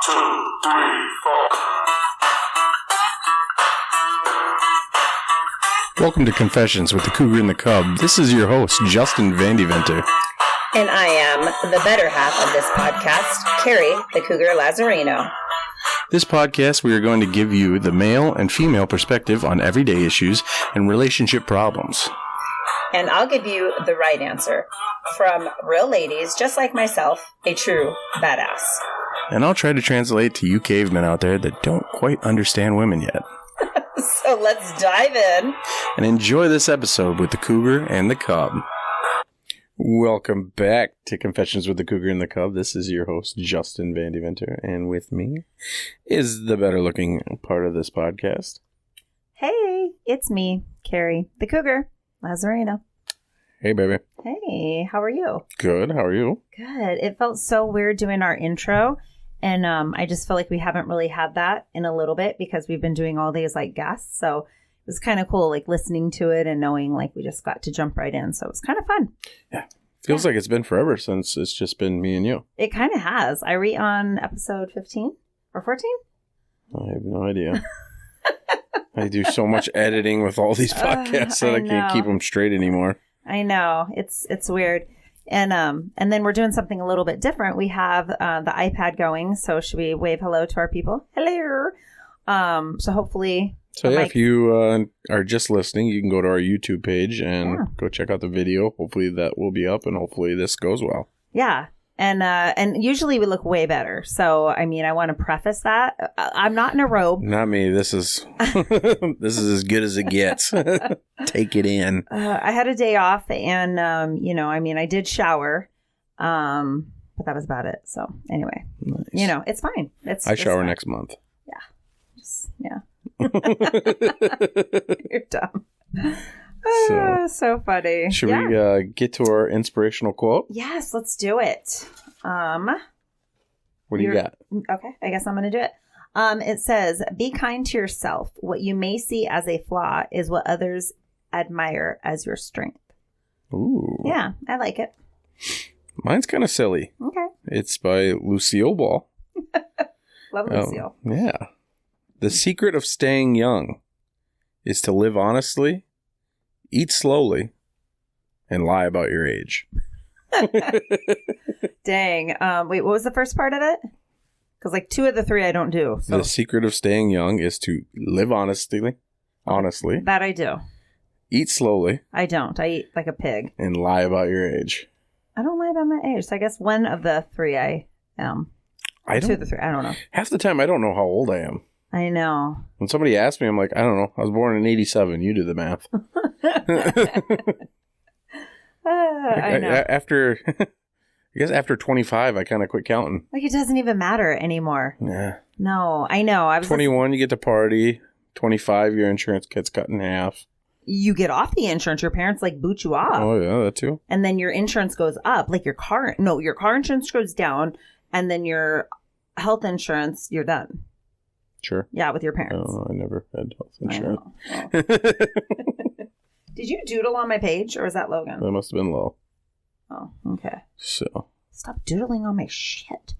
2, 3, 4. Welcome to Confessions with the Cougar and the Cub. This is your host, Justin Vandeventer. And I am the better half of this podcast, Carrie, the Cougar Lazzarino. This podcast, we are going to give you the male and female perspective on everyday issues and relationship problems. And I'll give you the right answer from real ladies, just like myself, a true badass. And I'll try to translate to you cavemen out there that don't quite understand women yet. So let's dive in. And enjoy this episode with the Cougar and the Cub. Welcome back to Confessions with the Cougar and the Cub. This is your host, Justin Vandeventer. And with me is the better looking part of this podcast. Hey, it's me, Carrie, the Cougar Lazzarino. Hey, baby. Hey, how are you? Good. How are you? Good. It felt so weird doing our intro. And I just feel like we haven't really had that in a little bit because we've been doing all these like guests. So it was kind of cool, like listening to it and knowing like we just got to jump right in. So it was kind of fun. Yeah. Feels like it's been forever since it's just been me and you. It kind of has. Are we on episode 15 or 14? I have no idea. I do so much editing with all these podcasts that I can't keep them straight anymore. I know. It's weird. And then we're doing something a little bit different. We have the iPad going. So should we wave hello to our people? Hello. So hopefully. So yeah, if you are just listening, you can go to our YouTube page and go check out the video. Hopefully that will be up and hopefully this goes well. Yeah. And usually we look way better. So, I mean, I want to preface that. I'm not in a robe. Not me. This is this is as good as it gets. Take it in. I had a day off and, I did shower. But that was about it. So anyway, nice. It's fine. I shower fine. Next month. Yeah. You're dumb. So funny. Should we get to our inspirational quote? Yes, let's do it. What do you got? Okay, I guess I'm going to do it. It says, be kind to yourself. What you may see as a flaw is what others admire as your strength. Ooh. Yeah, I like it. Mine's kind of silly. Okay. It's by Lucille Ball. Love Lucille. Yeah. The secret of staying young is to live honestly, eat slowly, and lie about your age. Dang. Wait, what was the first part of it? Because like 2 of the 3 I don't do. So. The secret of staying young is to live honestly. That I do. Eat slowly. I don't. I eat like a pig. And lie about your age. I don't lie about my age. So I guess 1 of the 3 I am. 2 of the 3. I don't know. Half the time I don't know how old I am. I know. When somebody asks me, I'm like, I don't know. I was born in 87. You do the math. I know. I guess after 25, I kind of quit counting. Like it doesn't even matter anymore. Yeah. No, I know. I was 21, you get to party. 25, your insurance gets cut in half. You get off the insurance. Your parents like boot you off. Oh yeah, that too. And then your insurance goes up. Like your car insurance goes down, and then your health insurance, you're done. Sure. Yeah, with your parents. Oh, I never had health insurance. Oh. Did you doodle on my page, or is that Logan? That must have been low. Oh, okay. So. Stop doodling on my shit.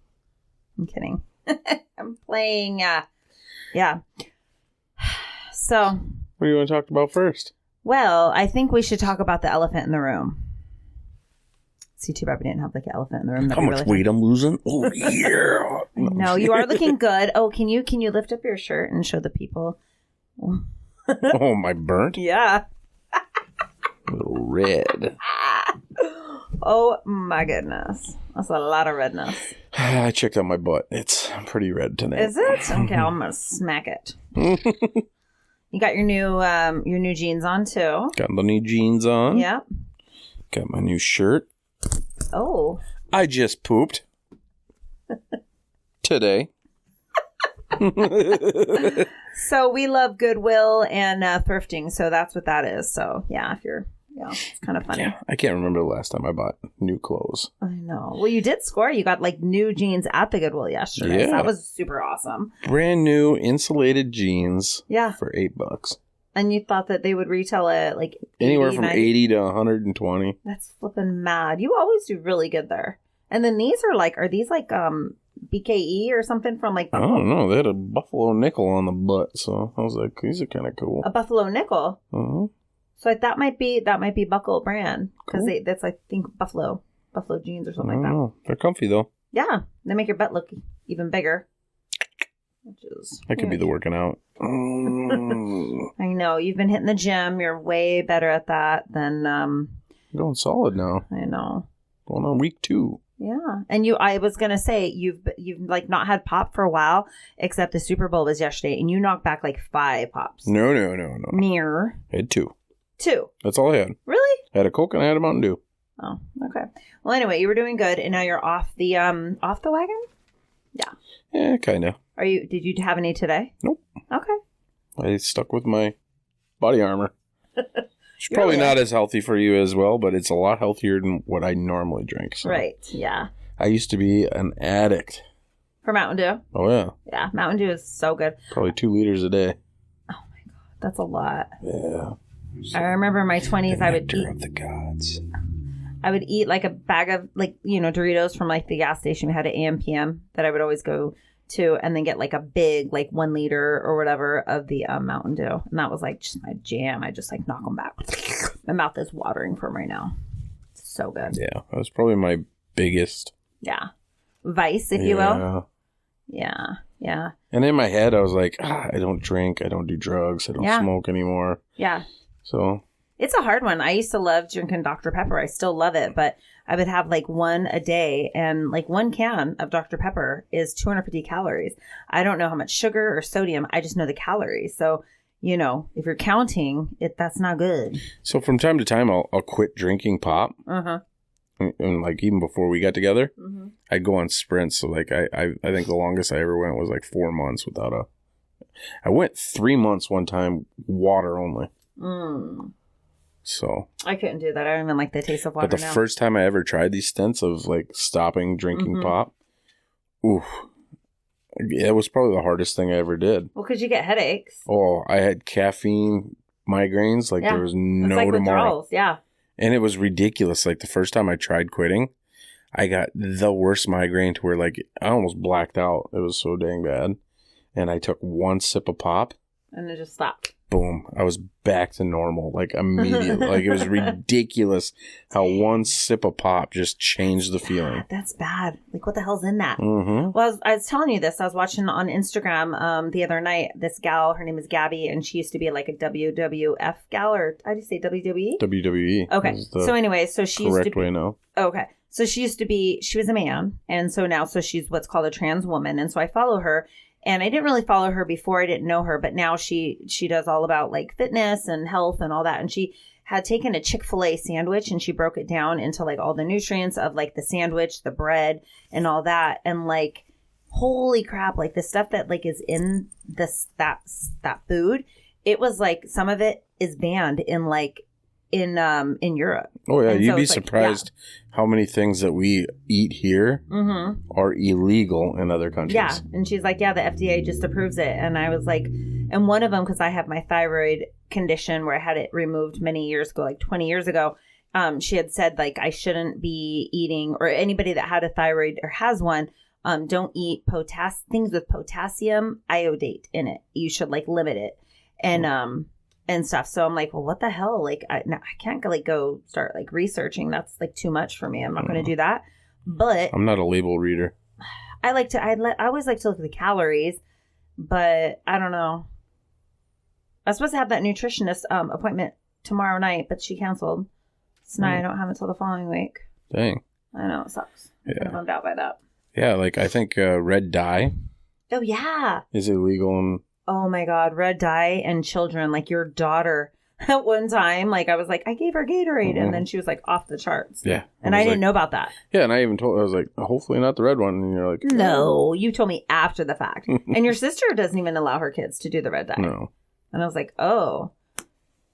I'm kidding. I'm playing. Yeah. So. What do you want to talk about first? Well, I think we should talk about the elephant in the room. See, too bad we didn't have like an elephant in the room. How much weight I'm losing? Oh, yeah. No, you are looking good. Oh, can you lift up your shirt and show the people? Oh, my burnt? Yeah. A little red. Oh, my goodness. That's a lot of redness. I checked out my butt. It's pretty red tonight. Is it? Okay, I'm going to smack it. You got your new jeans on, too. Got the new jeans on. Yep. Got my new shirt. Oh. I just pooped. Today. So we love Goodwill and thrifting, so that's what that is. So yeah, it's kind of funny. Yeah, I can't remember the last time I bought new clothes. I know. Well, you did score. You got like new jeans at the Goodwill yesterday. Yeah. So that was super awesome. Brand new insulated jeans. Yeah. For $8. And you thought that they would retail at like 80, anywhere from 90? 80 to 120. That's flipping mad. You always do really good there. And then these are these like BKE or something from like I Buffalo. don't know. They had a buffalo nickel on the butt, so I was like, these are kind of cool. A buffalo nickel. Uh-huh. So that might be Buckle brand because Cool. that's I think buffalo jeans or I something don't like that. know. They're comfy though. Yeah, they make your butt look even bigger. Which is That could be the working out. I know you've been hitting the gym. You're way better at that than Going solid now. I know. Going on week 2. Yeah, and I was gonna say you've like not had pop for a while, except the Super Bowl was yesterday, and you knocked back like 5 pops. No. Near I had 2. 2. That's all I had. Really? I had a Coke and I had a Mountain Dew. Oh, okay. Well, anyway, you were doing good, and now you're off the wagon. Yeah, kind of. Did you have any today? Nope. Okay. I stuck with my body armor. It's You're probably really- not as healthy for you as well, but it's a lot healthier than what I normally drink. So. Right. Yeah. I used to be an addict. For Mountain Dew. Oh, yeah. Yeah, Mountain Dew is so good. Probably 2 liters a day. That's a lot. Yeah. I remember in my 20s, I would Nectar of the gods. like a bag of like, Doritos from like the gas station we had at AM/PM that I would always go to, and then get like a big like 1 liter or whatever of the Mountain Dew, and that was like just my jam. I just like knock them back. My mouth is watering from right now. It's so good. Yeah, that was probably my biggest. Yeah, vice, if you will. Yeah. And in my head, I was like, I don't drink, I don't do drugs, I don't Yeah. smoke anymore. Yeah. So It's a hard one. I used to love drinking Dr. Pepper. I still love it, but I would have like 1 a day, and like 1 can of Dr. Pepper is 250 calories. I don't know how much sugar or sodium. I just know the calories. So, if you're counting it, that's not good. So from time to time, I'll quit drinking pop. Uh-huh. And like even before we got together, Mm-hmm. I'd go on sprints. So like I think the longest I ever went was like 4 months without a. I went 3 months one time, water only. So. I couldn't do that. I don't even like the taste of water But the now. first time I ever tried these stints of like stopping drinking Mhm. pop, oof, it was probably the hardest thing I ever did. Well, because you get headaches. Oh, I had caffeine migraines like Yeah. there was It's no like tomorrow. withdrawals. Yeah. And it was ridiculous. Like the first time I tried quitting, I got the worst migraine to where like I almost blacked out. It was so dang bad. And I took 1 sip of pop. And it just stopped. Boom. I was back to normal. Like immediately. Like it was ridiculous how 1 sip of pop just changed the feeling. God, that's bad. Like, what the hell's in that? Mm-hmm. Well, I was telling you this. I was watching on Instagram the other night. This gal, her name is Gabby, and she used to be like a WWF gal, or how do you say WWE? WWE. Okay. is the So anyway, so she used to correct be. way now. Okay. So she was a man. And so now, she's what's called a trans woman. And so I follow her. And I didn't really follow her before. I didn't know her. But now she does all about like fitness and health and all that. And she had taken a Chick-fil-A sandwich and she broke it down into like all the nutrients of like the sandwich, the bread and all that. And like, holy crap, like the stuff that like is in that food, it was like some of it is banned in like in Europe. Oh yeah, And you'd so be it's like, surprised how many things that we eat here Mm-hmm. are illegal in other countries. Yeah. And she's like, yeah, the FDA just approves it. And I was like, and one of them, because I have my thyroid condition where I had it removed many years ago, like 20 years ago. She had said like I shouldn't be eating, or anybody that had a thyroid or has one, don't eat things with potassium iodate in it. You should like limit it. And stuff. So I'm like, well, what the hell? Like, I can't like go start like researching. That's like too much for me. I'm not going to do that. But I'm not a label reader. I always like to look at the calories, but I don't know. I was supposed to have that nutritionist appointment tomorrow night, but she canceled. So now I don't have it until the following week. Dang. I know, it sucks. I'm kind of bummed out by that. Yeah, like I think red dye Oh, yeah. is illegal in. Oh, my God. Red dye and children, like your daughter. At one time, like I was like, I gave her Gatorade, and then she was like off the charts. Yeah. And I was didn't like- know about that. Yeah, and I even told I was like, hopefully not the red one. And you're like, No, you told me after the fact. And your sister doesn't even allow her kids to do the red dye. No. And I was like, oh.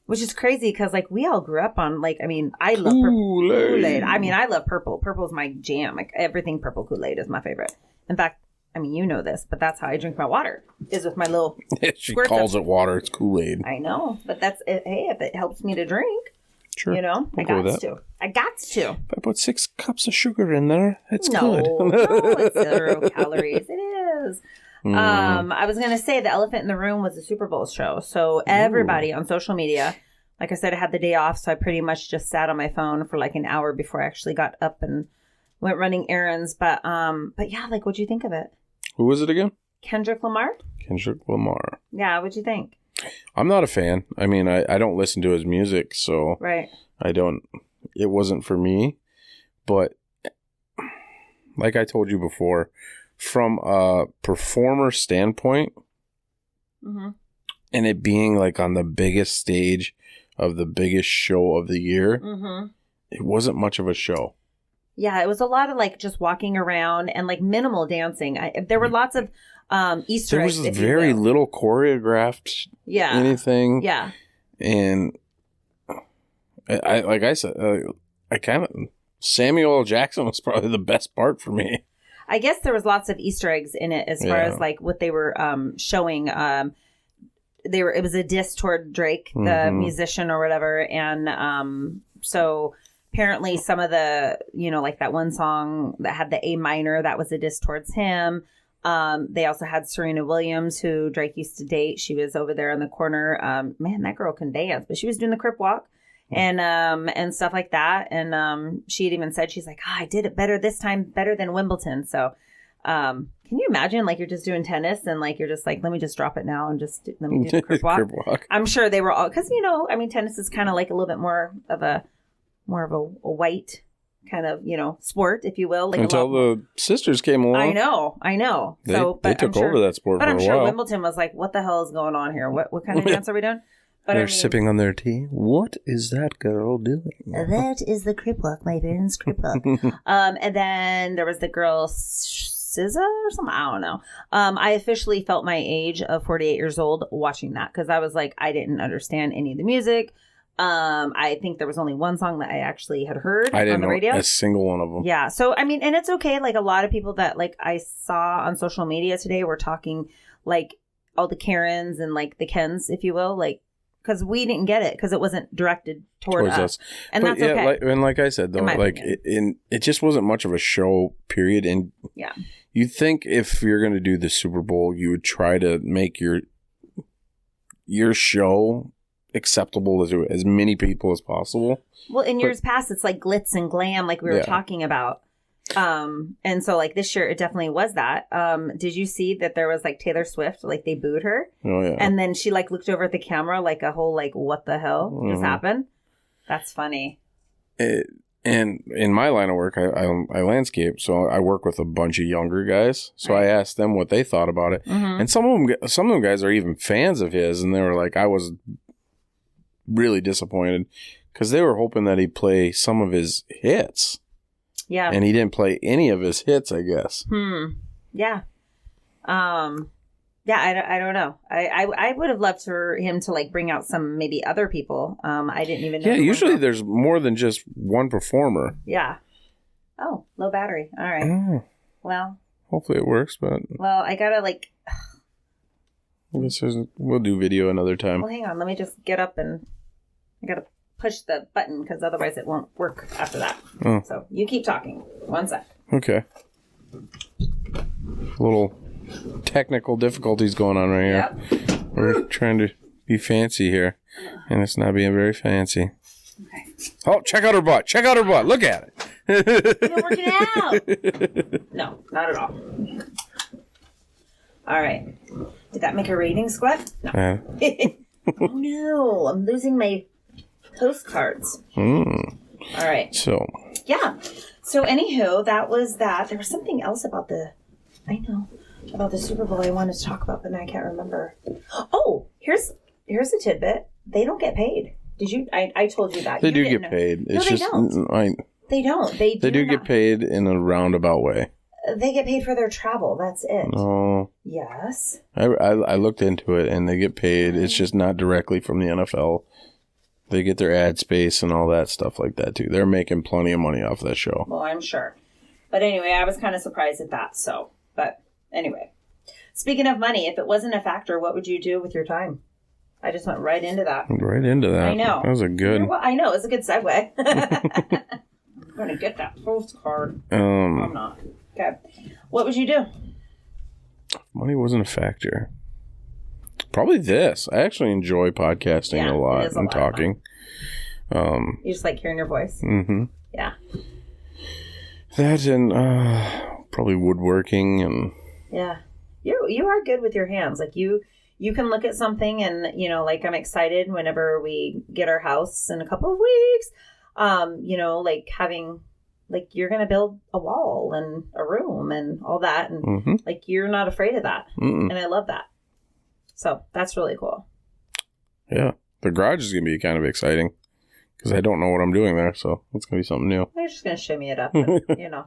Which is crazy because, like, we all grew up on, like, I mean, I love Kool-Aid. I mean, I love purple. Purple's my jam. Like, everything purple Kool-Aid is my favorite. In fact, I mean, you know this, but that's how I drink my water, is with my little She squirts calls of- it water. It's Kool-Aid. I know, but that's, hey, if it helps me to drink. Sure. You know, I'll go with that. I got to. If I put 6 cups of sugar in there, it's No, good. it's 0 calories. It is. I was going to say the elephant in the room was the Super Bowl show. So everybody on social media, like I said, I had the day off. So I pretty much just sat on my phone for like an hour before I actually got up and went running errands. But yeah, like, what'd you think of it? Who was it again? Kendrick Lamar? Kendrick Lamar. Yeah, what'd you think? I'm not a fan. I mean, I don't listen to his music, so Right. It wasn't for me. But like I told you before, from a performer standpoint, Mm-hmm. and it being like on the biggest stage of the biggest show of the year, Mm-hmm. it wasn't much of a show. Yeah, it was a lot of like just walking around and like minimal dancing. There were lots of Easter There eggs. was if you very will. little choreographed anything. Yeah. And I like I said, Samuel L. Jackson was probably the best part for me. I guess there was lots of Easter eggs in it as far as like what they were showing. It was a diss toward Drake, the musician or whatever, and so apparently some of the, you know, like that one song that had the A minor, that was a diss towards him. They also had Serena Williams, who Drake used to date. She was over there in the corner. Man, that girl can dance, but she was doing the crip walk and stuff like that. And she had even said, she's like, I did it better this time, better than Wimbledon. So can you imagine, like, you're just doing tennis and like you're just like, let me just drop it now and just let me do the crip walk. Crip walk. I'm sure they were all, because, you know, I mean, tennis is kind of like a little bit more of a white kind of, you know, sport, if you will. Like until the sisters came along. I know. They took over that sport for a while. But I'm sure Wimbledon was like, what the hell is going on here? What kind of dance are we doing? But they're sipping on their tea. What is that girl doing? That is the crip walk, my friends, crip walk. And then there was the girl SZA or something. I don't know. I officially felt my age of 48 years old watching that because I was like, I didn't understand any of the music. I think there was only one song that I actually had heard on the radio. I didn't know a single one of them. Yeah. So, I mean, and it's okay. Like a lot of people that like I saw on social media today were talking like all the Karens and like the Kens, if you will, like, because we didn't get it because it wasn't directed towards us. And but that's okay. Like I said, though, like it just wasn't much of a show, period. And yeah, you'd think if you're going to do the Super Bowl, you would try to make your show acceptable to as many people as possible. Well, in years past, it's like glitz and glam, like we were talking about. And so like this year, it definitely was that. Did you see that there was like Taylor Swift, like they booed her? Oh, yeah. And then she like looked over at the camera like a whole like, what the hell just happened? That's funny. And in my line of work, I landscape, so I work with a bunch of younger guys. So I asked them what they thought about it. And some of them guys are even fans of his, and they were like, I was really disappointed because they were hoping that he'd play some of his hits. Yeah. And he didn't play any of his hits, I guess. Yeah. Yeah, I don't know. I would have loved for him to like bring out some maybe other people. I didn't even know. Yeah, usually there's more than just one performer. Yeah. Oh, low battery. All right. Oh. Well. Hopefully it works, but. Well, I gotta like. I guess we'll do video another time. Well, hang on. Let me just get up and I gotta push the button because otherwise it won't work after that. Oh. So you keep talking. 1 sec. Okay. Little technical difficulties going on right here. Yep. We're trying to be fancy here, and it's not being very fancy. Okay. Oh, check out her butt. Check out her butt. Look at it. You're working out. No, not at all. All right. Did that make a rating squat? No. Oh, no. I'm losing my postcards. All right. So. Yeah. So, anywho, that was that. There was something else about the Super Bowl I wanted to talk about, but now I can't remember. Oh, here's a tidbit. They don't get paid. Did you? I told you that. They do get paid. No, they don't. They don't. They do get paid in a roundabout way. They get paid for their travel. That's it. Oh. Yes. I looked into it, and they get paid. It's just not directly from the NFL. They get their ad space and all that stuff like that, too. They're making plenty of money off that show. Well, I'm sure. But anyway, I was kind of surprised at that. So, but anyway. Speaking of money, if it wasn't a factor, what would you do with your time? I just went right into that. Right into that. I know. That was a good. I know. It's a good segue. I'm going to get that postcard. I'm not. Okay. What would you do? Money wasn't a factor. Probably this. I actually enjoy podcasting a lot and talking. You just like hearing your voice? Mm-hmm. Yeah. That and probably woodworking and... Yeah. You are good with your hands. Like you can look at something and, you know, like I'm excited whenever we get our house in a couple of weeks. You know, like having, like you're going to build a wall and a room and all that. And like, you're not afraid of that. And I love that. So that's really cool. Yeah. The garage is going to be kind of exciting because I don't know what I'm doing there. So it's going to be something new. You're just going to shimmy it up, and, you know.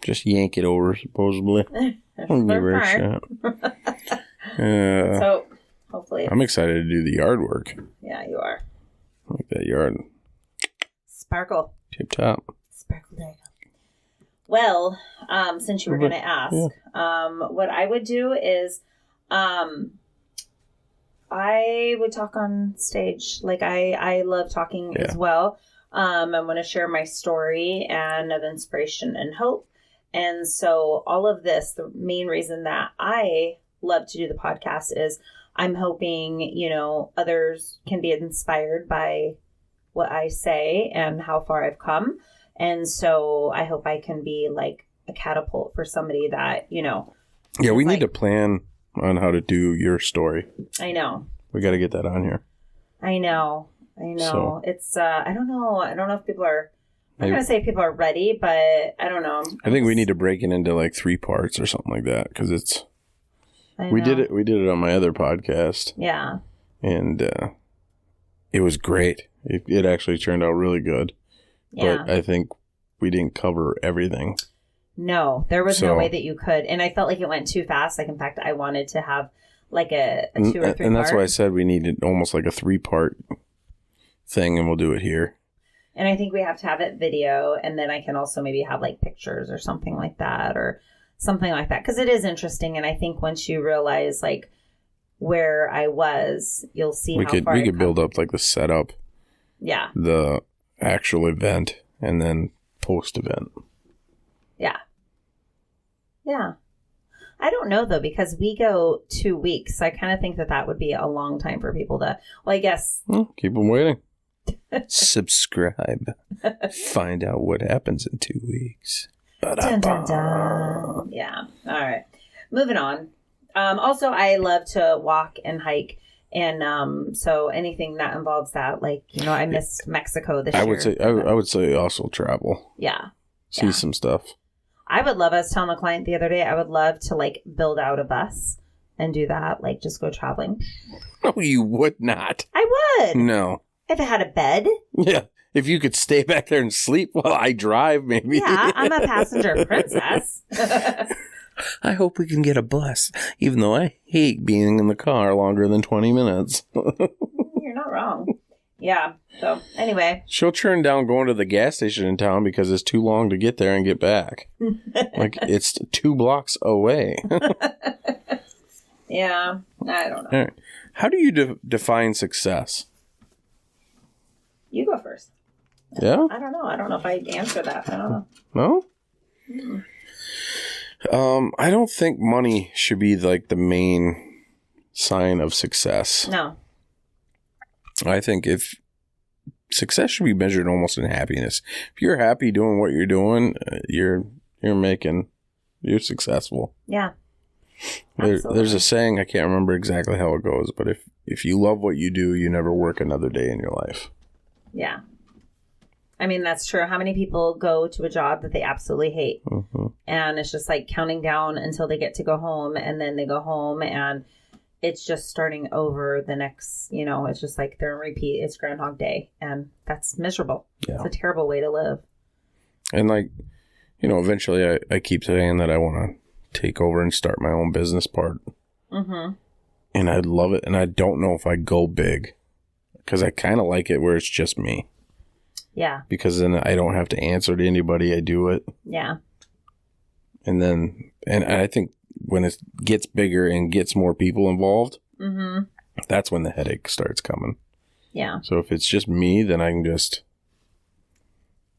Just yank it over, supposedly. I'll give her a shot. So hopefully I'm excited to do the yard work. Yeah, you are. I like that yard. Sparkle. Tip top. Sparkle, there you go. Well, since you were going to ask, what I would do is I would talk on stage. Like I love talking as well. I want to share my story and of inspiration and hope. And so all of this, the main reason that I love to do the podcast is I'm hoping, you know, others can be inspired by what I say and how far I've come. And so I hope I can be like a catapult for somebody that, you know. Yeah, we need to plan on how to do your story. I know. We got to get that on here. I know. So, it's, I don't know if people are, I'm going to say people are ready, but I don't know. I think we need to break it into like 3 parts or something like that because it's, we did it on my other podcast. Yeah. And it was great. It actually turned out really good. Yeah. But I think we didn't cover everything. No, there was no way that you could. And I felt like it went too fast. Like, in fact, I wanted to have like a 2 or 3 And that's why I said we needed almost like a 3-part thing, and we'll do it here. And I think we have to have it video, and then I can also maybe have like pictures or something like that, because it is interesting. And I think once you realize like where I was, you'll see we how far we could build up like the setup, the actual event, and then post event. Yeah. I don't know though, because we go 2 weeks. So I kind of think that would be a long time for people to. Well, I guess keep them waiting. Subscribe. Find out what happens in 2 weeks. Dun, dun, dun. Yeah. All right. Moving on. Also, I love to walk and hike. And so anything that involves that, like, you know, I missed Mexico this year. I would say also travel. Yeah. See some stuff. I would love, I was telling a client the other day, I would love to like build out a bus and do that. Like just go traveling. No, you would not. I would. No. If it had a bed. Yeah. If you could stay back there and sleep while I drive, maybe. Yeah, I'm a passenger princess. I hope we can get a bus, even though I hate being in the car longer than 20 minutes. You're not wrong. Yeah. So, anyway. She'll turn down going to the gas station in town because it's too long to get there and get back. Like, it's 2 blocks away. Yeah. I don't know. All right. How do you define success? You go first. Yeah? I don't know. I don't know if I answer that. I don't know. No? Mm-mm. I don't think money should be like the main sign of success. No. I think if success should be measured almost in happiness. If you're happy doing what you're doing, you're successful. Yeah. There's a saying, I can't remember exactly how it goes, but if you love what you do, you never work another day in your life. Yeah. I mean, that's true. How many people go to a job that they absolutely hate? Mm-hmm. And it's just like counting down until they get to go home, and then they go home and it's just starting over the next, you know, it's just like they're in repeat. It's Groundhog Day, and that's miserable. Yeah. It's a terrible way to live. And like, you know, eventually I keep saying that I want to take over and start my own business part. Mm-hmm. And I'd love it. And I don't know if I'd go big because I kind of like it where it's just me. Yeah. Because then I don't have to answer to anybody. I do it. Yeah. And I think when it gets bigger and gets more people involved, That's when the headache starts coming. Yeah. So if it's just me, then I'm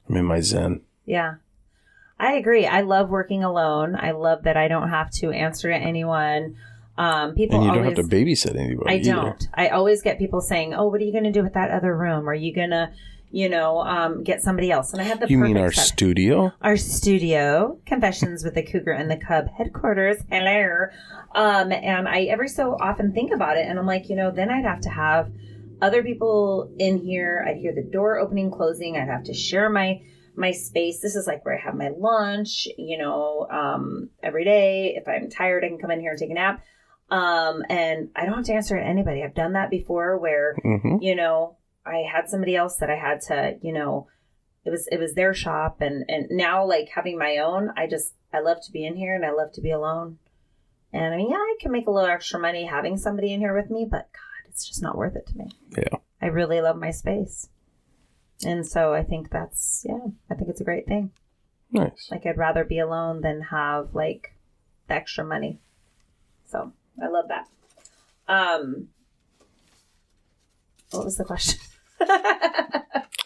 in my zen. Yeah. I agree. I love working alone. I love that I don't have to answer to anyone. People and you always, don't have to babysit anybody. I don't. I always get people saying, "Oh, what are you going to do with that other room? Are you going to, get somebody else?" And I have the You perfect mean our set. studio? Our studio, Confessions with the Cougar and the Cub headquarters. Hello. And I every so often think about it, and I'm like, then I'd have to have other people in here. I'd hear the door opening, closing. I'd have to share my space. This is like where I have my lunch, every day. If I'm tired, I can come in here and take a nap. And I don't have to answer to anybody. I've done that before where, I had somebody else that I had to, it was their shop. And now like having my own, I love to be in here and I love to be alone. And I mean, yeah, I can make a little extra money having somebody in here with me, but God, it's just not worth it to me. Yeah. I really love my space. And so I think I think it's a great thing. Nice. Like I'd rather be alone than have like the extra money. So I love that. What was the question?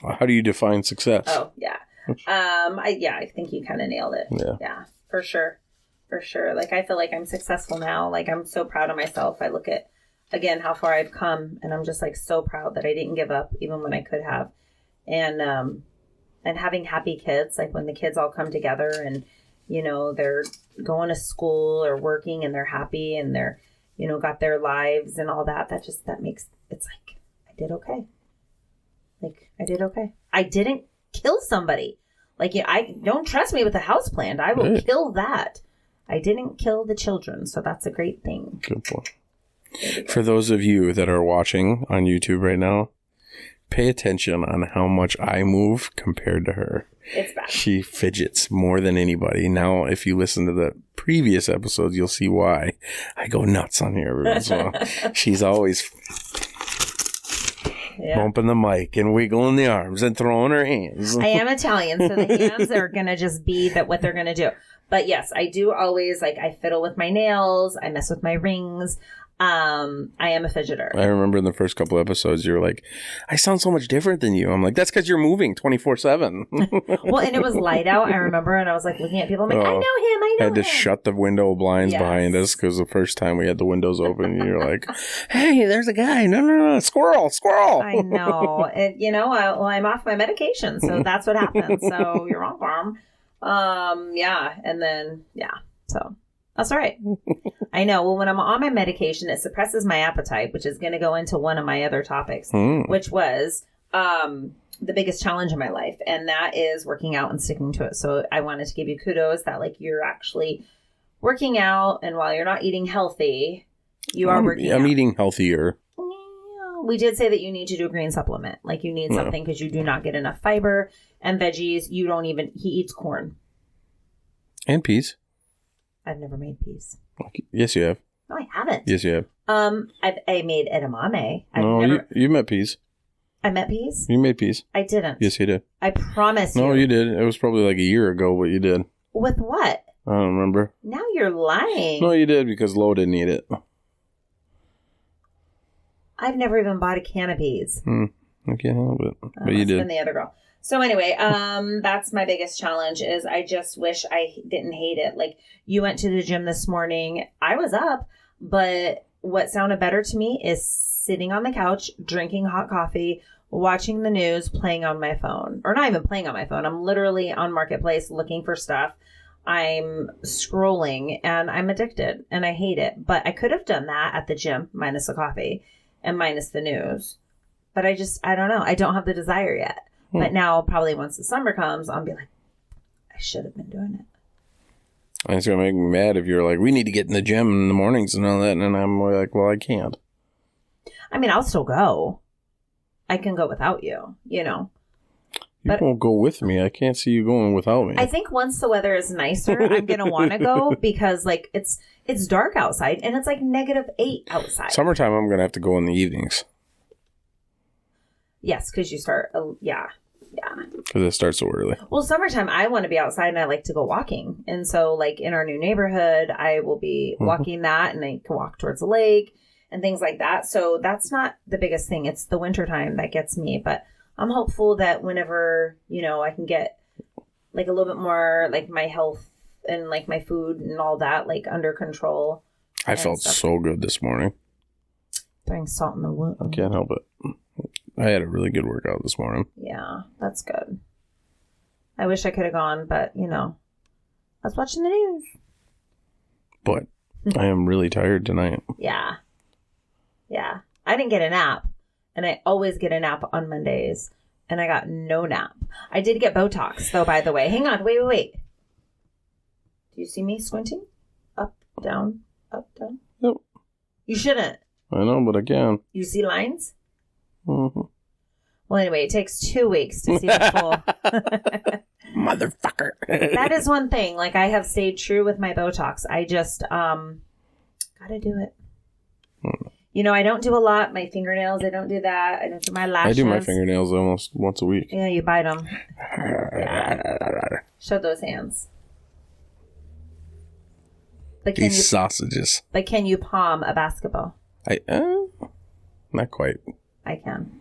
How do you define success? Oh, yeah. I think you kind of nailed it. Yeah, for sure. For sure. Like, I feel like I'm successful now. Like, I'm so proud of myself. I look at, again, how far I've come, and I'm just, like, so proud that I didn't give up, even when I could have. And having happy kids, like, when the kids all come together and, they're going to school or working and they're happy and they're, got their lives and all that, that makes, it's like, I did okay. Like, I did okay. I didn't kill somebody. Like, I don't trust me with a house plant. I will kill that. I didn't kill the children, so that's a great thing. Good point. For those of you that are watching on YouTube right now, pay attention on how much I move compared to her. It's bad. She fidgets more than anybody. Now, if you listen to the previous episodes, you'll see why I go nuts on here every once in a while. She's always bumping the mic and wiggling the arms and throwing her hands. I am Italian, so the hands are going to just be what they're going to do. But yes, I do always, I fiddle with my nails. I mess with my rings. I am a fidgeter. I remember in the first couple episodes, you were like, I sound so much different than you. I'm like, that's because you're moving 24/7. Well, and it was light out, I remember, and I was like looking at people. I'm like, I know him. I had to shut the window blinds behind us because the first time we had the windows open, you're like, hey, there's a guy. No, squirrel. I know. I'm off my medication, so that's what happens. So you're wrong, farm. And then, so that's all right. I know. Well, when I'm on my medication, it suppresses my appetite, which is going to go into one of my other topics, which was the biggest challenge in my life. And that is working out and sticking to it. So I wanted to give you kudos that you're actually working out. And while you're not eating healthy, you are working out. I'm eating healthier. We did say that you need to do a green supplement. Like you need something because you do not get enough fiber and veggies. He eats corn. And peas. I've never made peas. Yes, you have. No, I haven't. Yes, you have. I made edamame. You met peas. I met peas? You made peas. I didn't. Yes, you did. I promise you. No, you did. It was probably like a year ago, but you did. With what? I don't remember. Now you're lying. No, you did because Lo didn't eat it. I've never even bought a can of peas. I can't help it. But you did. And the other girl. So anyway, that's my biggest challenge is I just wish I didn't hate it. Like you went to the gym this morning. I was up, but what sounded better to me is sitting on the couch, drinking hot coffee, watching the news, playing on my phone. Or not even playing on my phone. I'm literally on Marketplace looking for stuff. I'm scrolling and I'm addicted and I hate it. But I could have done that at the gym, minus the coffee and minus the news. But I don't know. I don't have the desire yet. But now, probably once the summer comes, I'll be like, I should have been doing it. And it's going to make me mad if you're like, we need to get in the gym in the mornings and all that. And I'm like, well, I can't. I mean, I'll still go. I can go without you, You won't go with me. I can't see you going without me. I think once the weather is nicer, I'm going to want to go because, it's dark outside and it's -8 outside. Summertime, I'm going to have to go in the evenings. Yes, because you start, Because it starts so early. Well, summertime, I want to be outside and I like to go walking. And so, in our new neighborhood, I will be walking that and I can walk towards the lake. and things like that. So that's not the biggest thing. It's the wintertime that gets me. But I'm hopeful that whenever, I can get like a little bit more like my health and like my food and all that like under control. I felt so good this morning. Throwing salt in the wound. I can't help it. I had a really good workout this morning. Yeah, that's good. I wish I could have gone, but I was watching the news. But I am really tired tonight. Yeah. Yeah. I didn't get a nap. And I always get a nap on Mondays. And I got no nap. I did get Botox, though, by the way. Hang on. Wait. Do you see me squinting? Up, down, up, down? Yep. You shouldn't. I know, but I can. You see lines? Mm-hmm. Well, anyway, it takes 2 weeks to see the full. Motherfucker. That is one thing. Like, I have stayed true with my Botox. I just, gotta do it. I don't do a lot. My fingernails, I don't do that. I don't do my lashes. I do my fingernails almost once a week. Yeah, you bite them. Show those hands. But These sausages. But can you palm a basketball? Not quite. I can.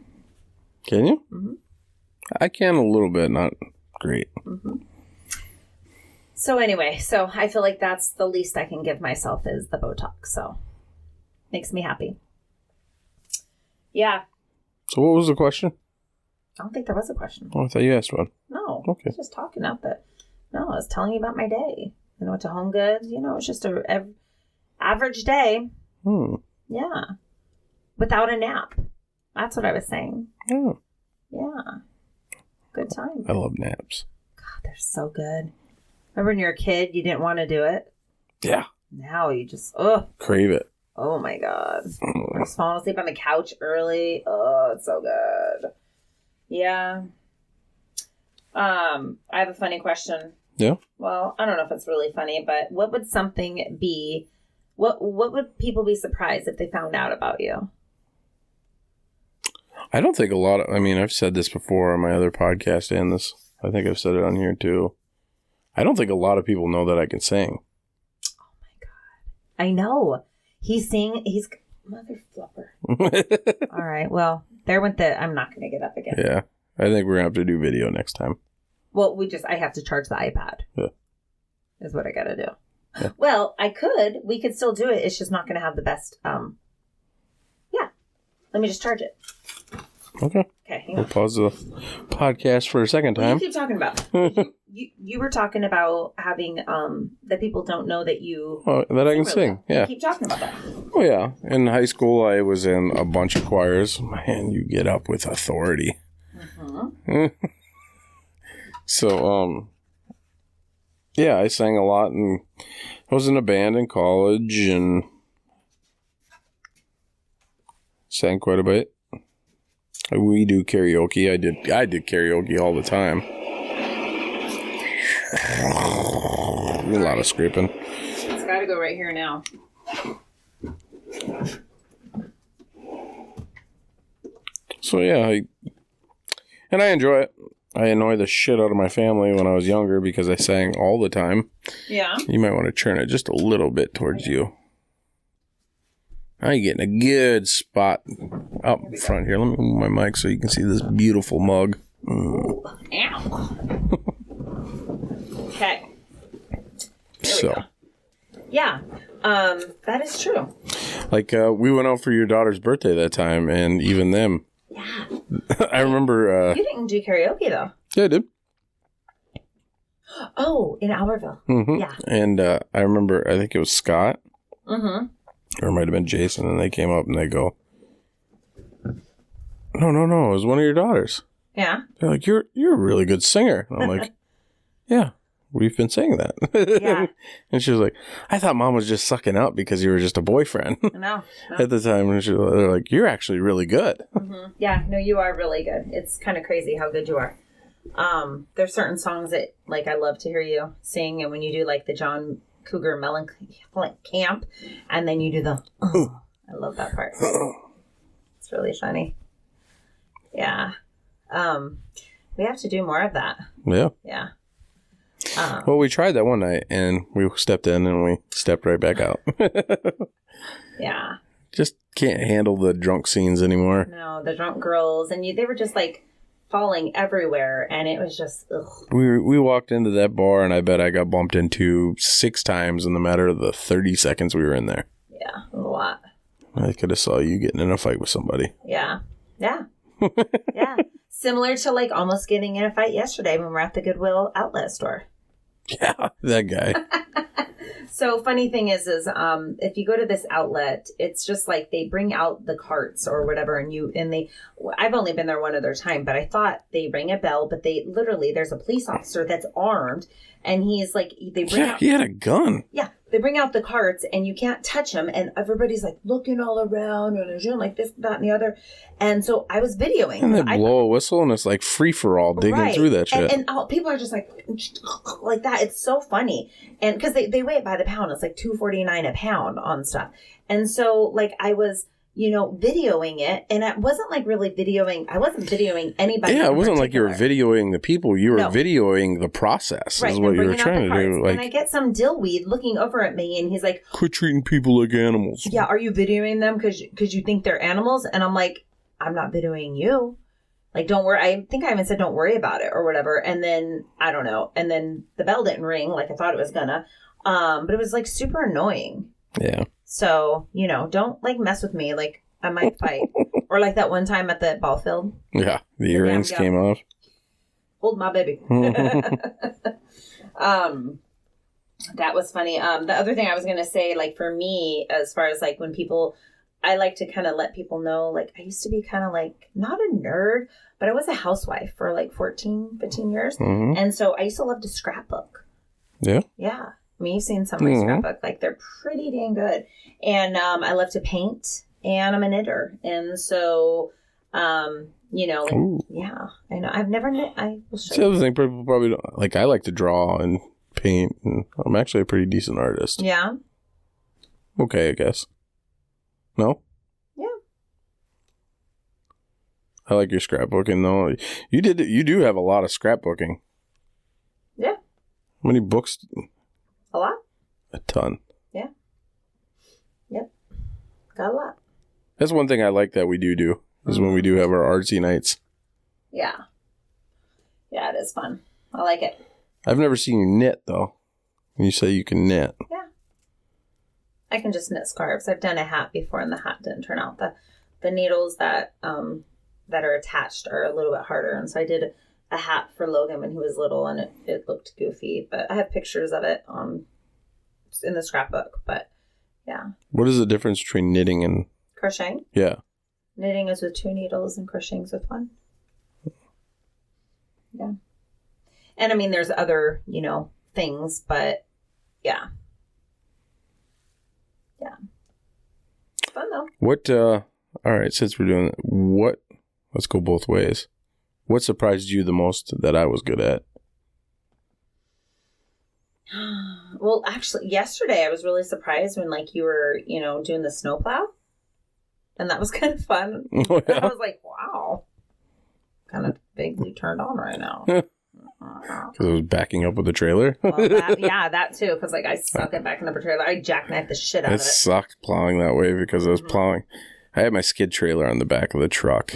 Can you? Mm-hmm. I can a little bit, not great. Mm-hmm. So anyway, I feel like that's the least I can give myself is the Botox. So makes me happy. Yeah. So what was the question? I don't think there was a question. Oh, I thought you asked one. No. Okay. I was just talking out the... No, I was telling you about my day. I went to Home Goods. It's just a average day. Yeah. Without a nap. That's what I was saying. Oh. Yeah. Good time. I love naps. God, they're so good. Remember when you were a kid, you didn't want to do it? Yeah. Now you just, crave it. Oh my God. I'm just falling asleep on the couch early. Oh, it's so good. Yeah. I have a funny question. Yeah? Well, I don't know if it's really funny, but what would something be, what would people be surprised if they found out about you? I don't think I've said this before on my other podcast and this. I think I've said it on here too. I don't think a lot of people know that I can sing. Oh my God. I know. He's mother flupper. All right. Well, there went I'm not going to get up again. Yeah. I think we're going to have to do video next time. Well, I have to charge the iPad. Yeah. Is what I got to do. Yeah. Well, we could still do it. It's just not going to have the best, yeah. Let me just charge it. Okay. Okay, hang on. We'll pause the podcast for a second time. What do you keep talking about? you were talking about having, that people don't know that you... Oh, that I can sing, yeah. Keep talking about that. Oh, yeah. In high school, I was in a bunch of choirs. Man, you get up with authority. Mm-hmm. So, yeah, I sang a lot, and I was in a band in college, and sang quite a bit. We do karaoke. I did karaoke all the time. A lot of scraping. It's got to go right here now. So yeah, I enjoy it. I annoy the shit out of my family when I was younger because I sang all the time. Yeah. You might want to turn it just a little bit towards you. Now you're getting a good spot up front here. Let me move my mic so you can see this beautiful mug. Ooh, ow. Okay. So. Yeah. That is true. Like, we went out for your daughter's birthday that time, and even them. Yeah. I remember... you didn't do karaoke, though. Yeah, I did. Oh, in Albertville. Mm-hmm. Yeah. And I remember, I think it was Scott. Mm-hmm. Or it might have been Jason, and they came up and they go, no, it was one of your daughters. Yeah. They're like, you're a really good singer. And I'm like, yeah, we've been saying that. Yeah. And she was like, I thought Mom was just sucking up because you were just a boyfriend. No. At the time. And they're like, you're actually really good. Mm-hmm. Yeah, no, you are really good. It's kind of crazy how good you are. There's certain songs that, like, I love to hear you sing, and when you do, like, the John Cougar Mellencamp, and then you do the, I love that part. It's really funny. Yeah. We have to do more of that. Yeah. Yeah. Well, we tried that one night, and we stepped in, and we stepped right back out. Yeah. Just can't handle the drunk scenes anymore. No, the drunk girls, and they were just like falling everywhere, and it was just ugh. We walked into that bar, and I bet I got bumped into 6 times in the matter of the 30 seconds we were in there. Yeah, a lot. I could have saw you getting in a fight with somebody. Yeah. Yeah. Yeah. Similar to like almost getting in a fight yesterday when we were at the Goodwill outlet store. Yeah, that guy. So funny thing is if you go to this outlet, it's just like they bring out the carts or whatever, I've only been there one other time, but I thought they ring a bell, but there's a police officer that's armed, and he's like, he had a gun. Yeah, they bring out the carts, and you can't touch them, and everybody's like looking all around, and they're doing like this, that, and the other, and so I was videoing. And they blow a whistle, and it's like free for all digging through that shit. And people are just like that. It's so funny, and because they weigh it by the pound, it's like $2.49 a pound on stuff, and so like I was, videoing it, and I wasn't like really videoing. I wasn't videoing anybody. Yeah, it wasn't like you were videoing the people. You were videoing the process. Right, is what you were trying to do. Like, and I get some dillweed looking over at me, and he's like, "Quit treating people like animals." Yeah, are you videoing them because you think they're animals? And I'm like, I'm not videoing you. Like, don't worry. I think I even said, don't worry about it or whatever. And then I don't know. And then the bell didn't ring like I thought it was gonna. But it was like super annoying. Yeah. So, don't like mess with me. Like, I might fight. Or like that one time at the ball field. Yeah. The earrings came off. Hold my baby. That was funny. The other thing I was going to say, like for me, as far as like when I like to kind of let people know, like I used to be kind of like, not a nerd, but I was a housewife for like 14, 15 years. Mm-hmm. And so I used to love to scrapbook. Yeah? Yeah. I mean, you've seen some of my scrapbook. Like, they're pretty dang good. And I love to paint, and I'm a knitter. And so, yeah, I know. I've never knit. I will show you. The other thing people probably don't, like, I like to draw and paint, and I'm actually a pretty decent artist. Yeah. Okay, I guess. No? Yeah. I like your scrapbooking, though. You do have a lot of scrapbooking. Yeah. How many books? A lot. A ton. Yeah. Yep. Got a lot. That's one thing I like that we do is when we do have our artsy nights. Yeah. Yeah, it is fun. I like it. I've never seen you knit, though. You say you can knit. Yeah. I can just knit scarves. I've done a hat before, and the hat didn't turn out. The needles that are attached are a little bit harder, and so I did a hat for Logan when he was little, and it looked goofy, but I have pictures of it in the scrapbook. But yeah. What is the difference between knitting and crocheting? Yeah. Knitting is with 2 needles and crocheting is with 1. Yeah. And I mean, there's other, things, but yeah. Yeah. It's fun though. What, all right, since we're doing that, let's go both ways. What surprised you the most that I was good at? Well, actually, yesterday I was really surprised when, like, you were, doing the snowplow. And that was kind of fun. Oh, yeah? I was like, wow. Kind of vaguely turned on right now. Because I was backing up with the trailer? Well, that too. Because, like, I suck it back in the trailer. I jackknifed the shit out of it. It sucked plowing that way because I was plowing. I had my skid trailer on the back of the truck.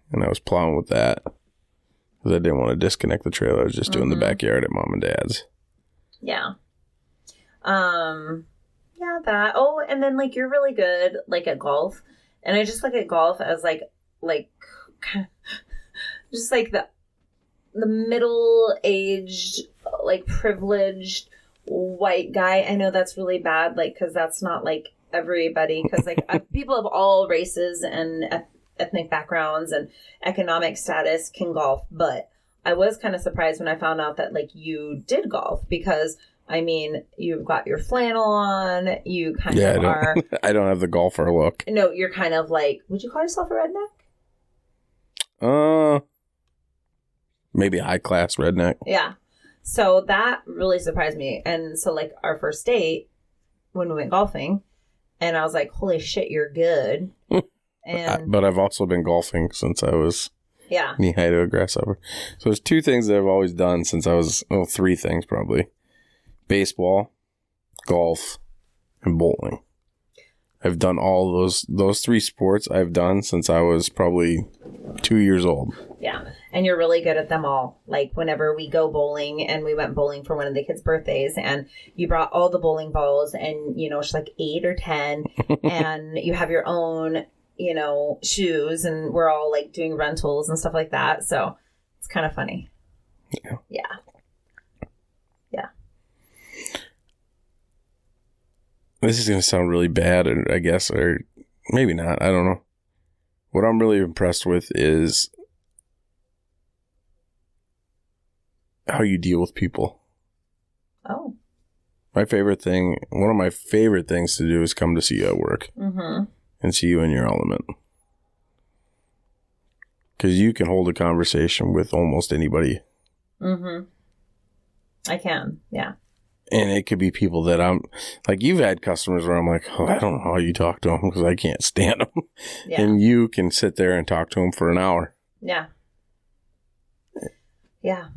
And I was plowing with that. Because I didn't want to disconnect the trailer. I was just doing the backyard at Mom and Dad's. Yeah. Yeah, that. Oh, and then, like, you're really good, like, at golf. And I just look at golf as, like, just, like, the middle-aged, like, privileged white guy. I know that's really bad, like, because that's not, like, everybody. Because, like, people of all races and ethnic backgrounds and economic status can golf, but I was kind of surprised when I found out that, like, you did golf because, I mean, you've got your flannel on, you kind of are... I don't have the golfer look. No, you're kind of like, would you call yourself a redneck? Maybe a high-class redneck. Yeah. So that really surprised me. And so, like, our first date, when we went golfing, and I was like, holy shit, you're good. But I've also been golfing since I was knee-high to a grasshopper. So there's 2 things that I've always done since I was, 3 things probably. Baseball, golf, and bowling. I've done all those 3 sports I've done since I was probably 2 years old. Yeah. And you're really good at them all. Like whenever we go bowling, and we went bowling for one of the kids' birthdays, and you brought all the bowling balls, and, it's like 8 or 10, and you have your own, shoes, and we're all like doing rentals and stuff like that. So it's kind of funny. Yeah. Yeah. Yeah. This is going to sound really bad, I guess, or maybe not. I don't know. What I'm really impressed with is how you deal with people. Oh. One of my favorite things to do is come to see you at work. Mm-hmm. And see you in your element. Because you can hold a conversation with almost anybody. Mm-hmm. I can, yeah. And it could be people that I'm, like, you've had customers where I'm like, oh, I don't know how you talk to them because I can't stand them. Yeah. And you can sit there and talk to them for an hour. Yeah. Yeah.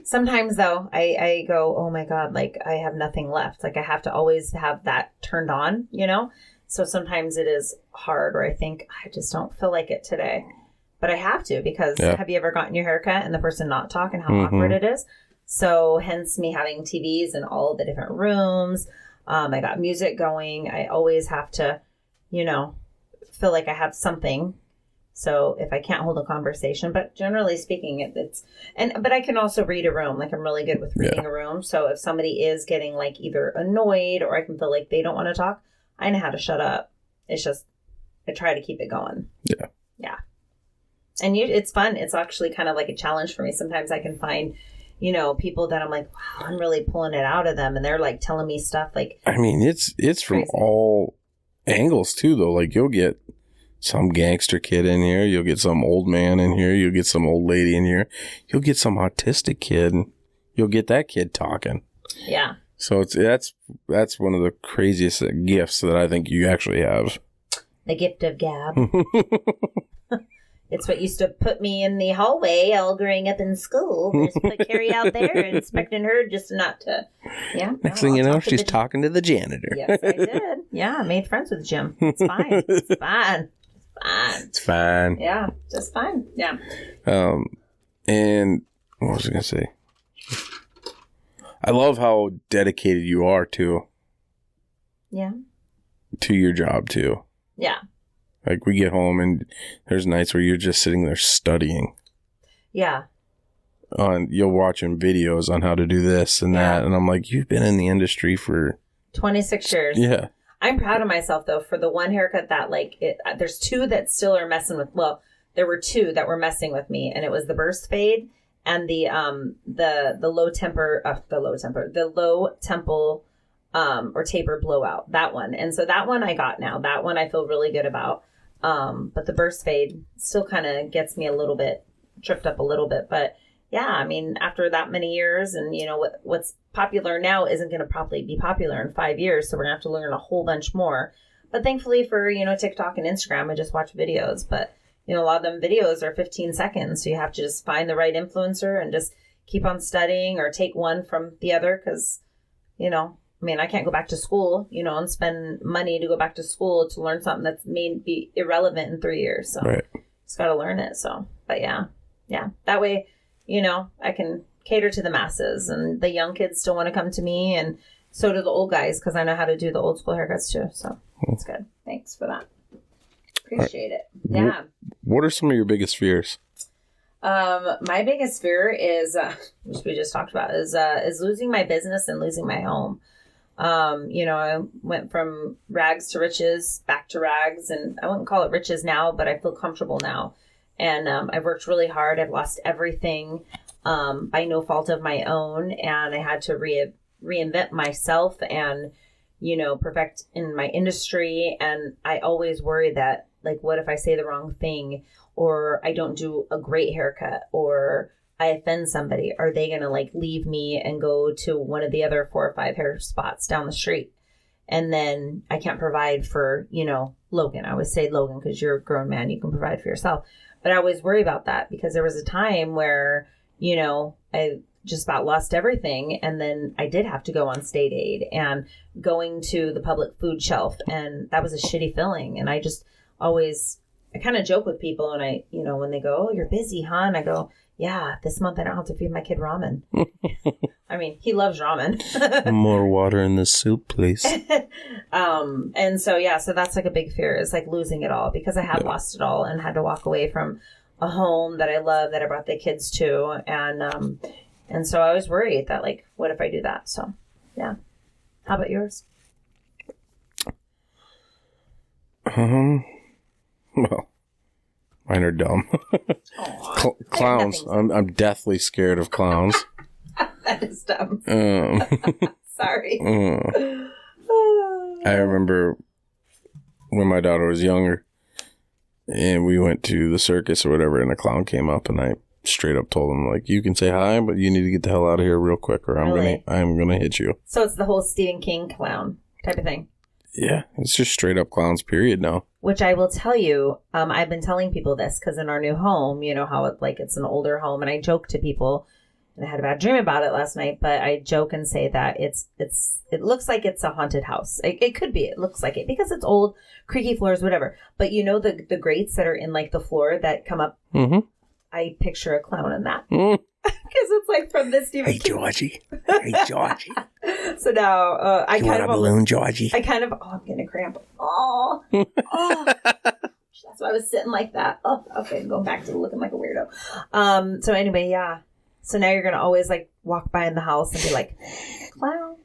Sometimes, though, I go, oh, my God, like, I have nothing left. Like, I have to always have that turned on, So sometimes it is hard, or I think, I just don't feel like it today. But I have to, because have you ever gotten your haircut and the person not talking, how awkward it is? So hence me having TVs in all the different rooms. I got music going. I always have to, feel like I have something. So if I can't hold a conversation, but generally speaking, but I can also read a room. Like I'm really good with reading a room. So if somebody is getting like either annoyed, or I can feel like they don't want to talk, I know how to shut up. It's just, I try to keep it going. Yeah. Yeah. And it's fun. It's actually kind of like a challenge for me. Sometimes I can find, people that I'm like, wow, I'm really pulling it out of them. And they're like telling me stuff like. I mean, it's from all angles too, though. Like you'll get some gangster kid in here. You'll get some old man in here. You'll get some old lady in here. You'll get some autistic kid. You'll get that kid talking. Yeah. So that's one of the craziest gifts that I think you actually have. The gift of gab. It's what used to put me in the hallway all growing up in school. Just put Carrie out there and expecting her just not to. Yeah. Next thing you know, she's talking to the janitor. Yes, I did. Yeah, I made friends with Jim. It's fine. It's fine. It's fine. It's fine. Yeah, just fine. Yeah. And what was I going to say? I love how dedicated you are to. Yeah. To your job too. Yeah. Like we get home and there's nights where you're just sitting there studying. Yeah. You're watching videos on how to do this and that. And I'm like, you've been in the industry for 26 years. Yeah. I'm proud of myself though for the one haircut that there's 2 that still are messing with, well, there were 2 that were messing with me, and it was the burst fade and the low temple or taper blowout, that one. And so that one I got now. That one I feel really good about. But the burst fade still kind of gets me a little bit tripped up a little bit. But yeah, I mean, after that many years, and what's popular now isn't going to probably be popular in 5 years. So we're gonna have to learn a whole bunch more. But thankfully for, TikTok and Instagram, I just watch videos. But, a lot of them videos are 15 seconds. So you have to just find the right influencer and just keep on studying, or take one from the other. Cause, I can't go back to school, and spend money to go back to school to learn something that's may be irrelevant in 3 years. So just got to learn it. So, but yeah. That way, I can cater to the masses, and the young kids still want to come to me, and so do the old guys, because I know how to do the old school haircuts too. So that's good. Thanks for that. Appreciate it. Yeah. What are some of your biggest fears? My biggest fear is, which we just talked about, is losing my business and losing my home. I went from rags to riches, back to rags, and I wouldn't call it riches now, but I feel comfortable now. And I've worked really hard. I've lost everything by no fault of my own, and I had to reinvent myself and, perfect in my industry. And I always worry that, like, what if I say the wrong thing, or I don't do a great haircut, or I offend somebody? Are they going to leave me and go to one of the other 4 or 5 hair spots down the street? And then I can't provide for, Logan. I always say Logan, because you're a grown man, you can provide for yourself. But I always worry about that, because there was a time where, I just about lost everything. And then I did have to go on state aid and going to the public food shelf. And that was a shitty feeling. And I just always, I kind of joke with people and I, you know, when they go, "Oh, you're busy, huh?" And I go, "Yeah, this month I don't have to feed my kid ramen." I mean, he loves ramen. More water in the soup, please. And so, yeah, so that's like a big fear is like losing it all because I had lost it all and had to walk away from a home that I love, that I brought the kids to. And so I was worried that like, what if I do that? So, yeah. How about yours? Well, mine are dumb. Clowns. I'm deathly scared of clowns. That is dumb. Sorry. I remember when my daughter was younger and we went to the circus or whatever and a clown came up and I straight up told him, like, "You can say hi, but you need to get the hell out of here real quick or I'm gonna hit you." So it's the whole Stephen King clown type of thing. Yeah, it's just straight up clowns, period now. Which I will tell you, I've been telling people this because in our new home, you know how it's an older home, and I joke to people, and I had a bad dream about it last night, but I joke and say that it looks like it's a haunted house. It could be. It looks like it because it's old, creaky floors, whatever. But you know the grates that are in like the floor that come up? Mm-hmm. I picture a clown in that. Because it's like from this Stephen King. Georgie. Hey, Georgie. So now I you kind want of a balloon, Georgie? I'm getting a cramp. Oh. That's why I was sitting like that. Oh, okay, going back to looking like a weirdo. So anyway, yeah. So now you're gonna always like walk by in the house and be like, "Clown."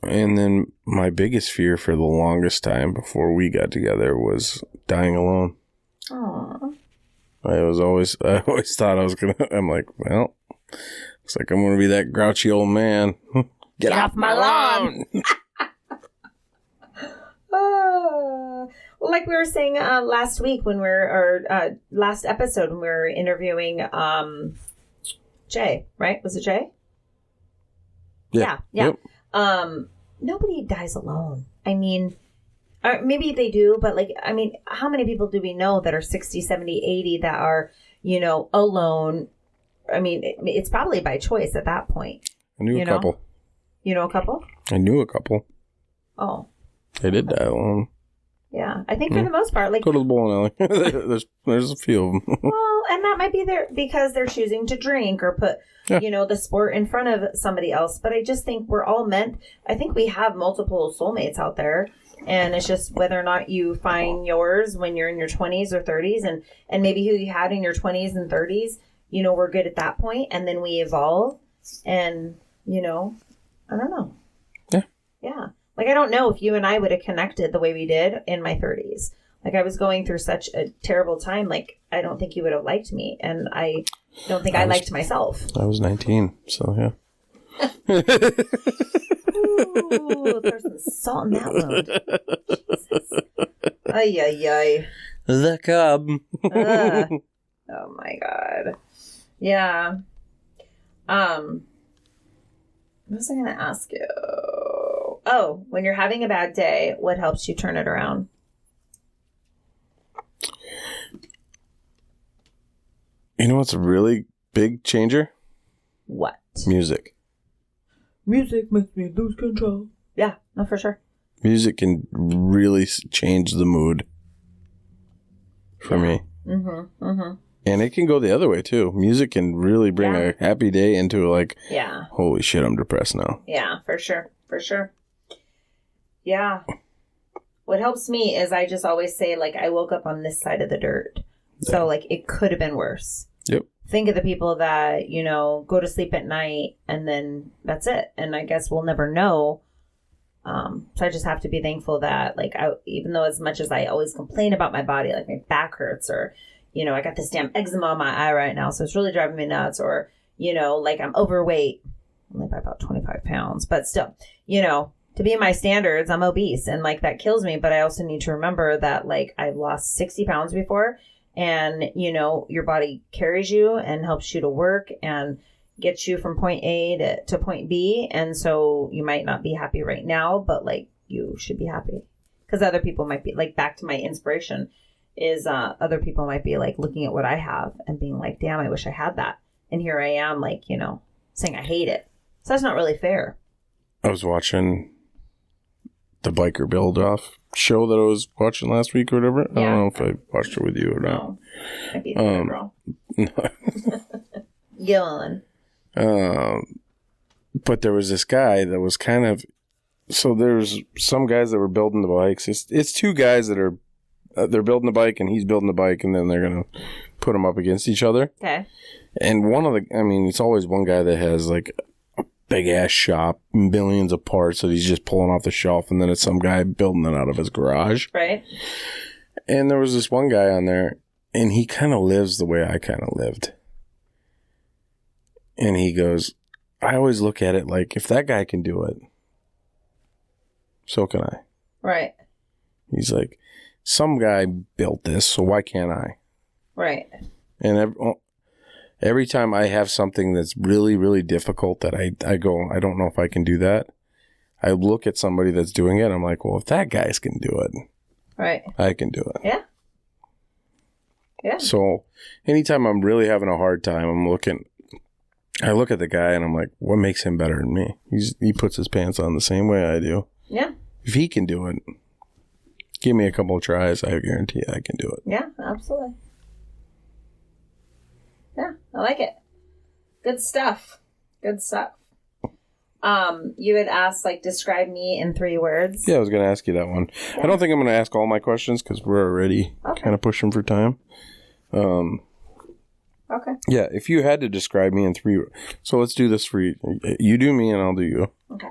And then my biggest fear for the longest time before we got together was dying alone. Aww. I always thought I was gonna. I'm like, well, looks like I'm gonna be that grouchy old man. Get off my lawn. Well, like we were saying last week when last episode when we were interviewing Jay, right? Was it Jay? Yeah. Yep. Nobody dies alone. I mean, maybe they do, but like, I mean, how many people do we know that are 60, 70, 80 that are, you know, alone? I mean, it's probably by choice at that point. I knew a couple. You know a couple? I knew a couple. Oh. They did die alone. Yeah. I think for the most part, like... Go to the bowling alley. there's a few of them. Well, and that might be because they're choosing to drink or put, you know, the sport in front of somebody else. But I just think we're all meant... I think we have multiple soulmates out there. And it's just whether or not you find yours when you're in your 20s or 30s. And maybe who you had in your 20s and 30s, you know, we're good at that point. And then we evolve. And, you know, I don't know. Yeah. Yeah. Like, I don't know if you and I would have connected the way we did in my 30s. Like, I was going through such a terrible time. Like, I don't think you would have liked me. And I don't think I liked myself. I was 19, so yeah. Ooh, there's some salt in that wound. Jesus. Ay, ay, ay. The cub. Oh, my God. Yeah. What was I going to ask you? Oh, when you're having a bad day, what helps you turn it around? You know what's a really big changer? What? Music. Music makes me lose control. Yeah, no, for sure. Music can really change the mood for me. Mm-hmm, mm-hmm. And it can go the other way, too. Music can really bring a happy day into like, holy shit, I'm depressed now. Yeah, for sure. For sure. Yeah. What helps me is I just always say, like, I woke up on this side of the dirt. Yeah. So, like, it could have been worse. Yep. Think of the people that, you know, go to sleep at night and then that's it. And I guess we'll never know. So I just have to be thankful that, like, even though as much as I always complain about my body, like my back hurts or, you know, I got this damn eczema on my eye right now, so it's really driving me nuts. Or, you know, like I'm overweight, only by about 25 pounds, but still, you know, to be in my standards, I'm obese and like that kills me. But I also need to remember that like I've lost 60 pounds before and, you know, your body carries you and helps you to work and gets you from point A to point B. And so you might not be happy right now, but like you should be happy because other people might be like, back to my inspiration is other people might be like looking at what I have and being like, damn, I wish I had that. And here I am like, you know, saying I hate it. So that's not really fair. I was watching the Biker Build-Off show that I was watching last week or whatever. Yeah. I don't know if I watched it with you or not. No. I'd be the girl. Gillen. But there was this guy that was kind of... So there's some guys that were building the bikes. It's two guys that are... they're building the bike and he's building the bike and then they're going to put them up against each other. Okay. And one of the... I mean, it's always one guy that has like a big-ass shop, millions of parts that he's just pulling off the shelf, and then it's some guy building it out of his garage. Right. And there was this one guy on there, and he kind of lives the way I kind of lived. And he goes, I always look at it like, if that guy can do it, so can I. Right. He's like, some guy built this, so why can't I? Right. And every time I have something that's really, really difficult that I go, I don't know if I can do that. I look at somebody that's doing it, I'm like, well, if that guy can do it, right, I can do it. Yeah. Yeah. So anytime I'm really having a hard time, I look at the guy and I'm like, what makes him better than me? He puts his pants on the same way I do. Yeah. If he can do it, give me a couple of tries, I guarantee I can do it. Yeah, absolutely. Yeah, I like it. Good stuff. Good stuff. You had asked, like, describe me in 3 words. Yeah, I was going to ask you that one. Yeah. I don't think I'm going to ask all my questions because we're already kind of pushing for time. Okay. Yeah, if you had to describe me in 3 words. So let's do this for you. You do me and I'll do you. Okay.